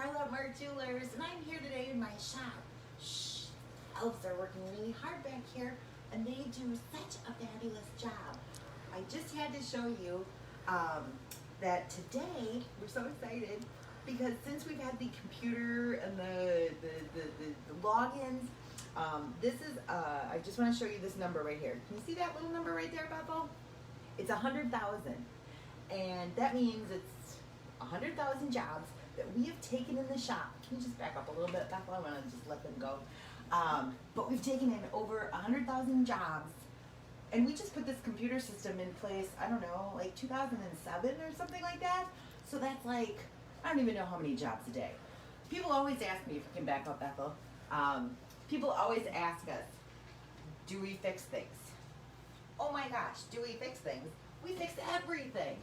Carla at Mark Jewelers, and I'm here today in my shop. Shh, elves are working really hard back here, and they do such a fabulous job. I just had to show you that today we're so excited because since we've had the computer and the logins, this is I just want to show you this number right here. Can you see that little number right there, Bethel? It's 100,000, and that means it's 100,000 jobs that we have taken in the shop. Can you just back up a little bit, Bethel? I want to just let them go. But we've taken in over 100,000 jobs, and we just put this computer system in place, I don't know, like 2007 or something like that. So that's like, I don't even know how many jobs a day. People always ask me, if you can back up, Bethel, people always ask us, do we fix things? Oh my gosh, do we fix things? We fix everything.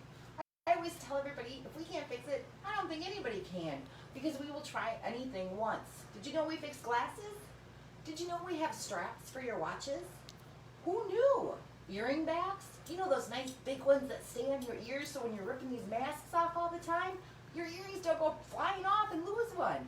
I always tell everybody, if we can't fix it, I don't think anybody can, because we will try anything once. Did you know we fix glasses? Did you know we have straps for your watches? Who knew? Earring backs? You know those nice big ones that stay on your ears so when you're ripping these masks off all the time, your earrings don't go flying off and lose one.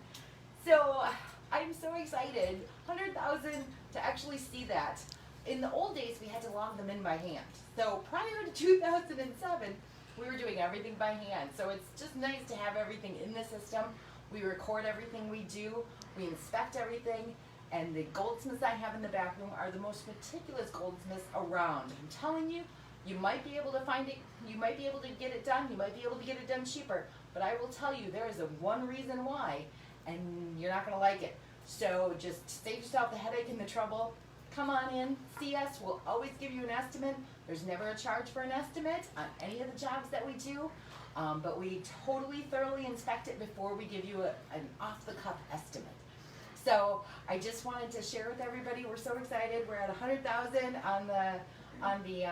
So I'm so excited, 100,000 to actually see that. In the old days, we had to log them in by hand. So prior to 2007, we were doing everything by hand. So it's just nice to have everything in the system. We record everything we do, we inspect everything, and the goldsmiths I have in the back room are the most meticulous goldsmiths around. I'm telling you, you might be able to find it, you might be able to get it done, you might be able to get it done cheaper, but I will tell you there is a one reason why, and you're not gonna like it. So just save yourself the headache and the trouble. Come on in, see us, we'll always give you an estimate. There's never a charge for an estimate on any of the jobs that we do, but we totally thoroughly inspect it before we give you an off-the-cuff estimate. So I just wanted to share with everybody, we're so excited. We're at 100,000 on the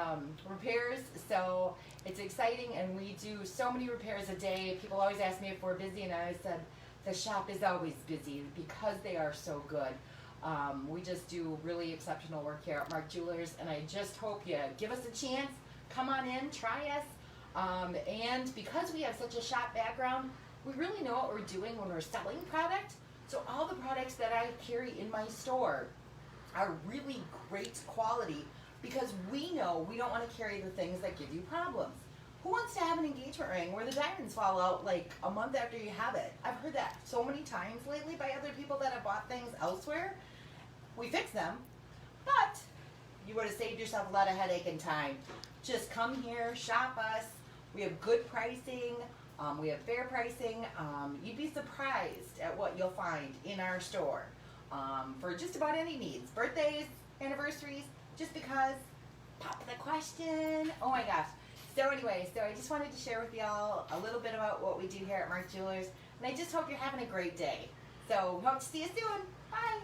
repairs, so it's exciting, and we do so many repairs a day. People always ask me if we're busy, and I said the shop is always busy because they are so good. We just do really exceptional work here at Mark Jewelers, and I just hope you give us a chance. Come on in, try us, and because we have such a shop background, we really know what we're doing when we're selling product. So all the products that I carry in my store are really great quality because we know we don't want to carry the things that give you problems. Who wants to have an engagement ring where the diamonds fall out like a month after you have it? I've heard that so many times lately by other people that have bought things elsewhere. We fix them, but you would have saved yourself a lot of headache and time. Just come here, shop us. We have good pricing. We have fair pricing. You'd be surprised at what you'll find in our store for just about any needs. Birthdays, anniversaries, just because. Pop the question. Oh my gosh. So anyway, I just wanted to share with y'all a little bit about what we do here at Mark Jewelers, and I just hope you're having a great day. So hope to see you soon. Bye.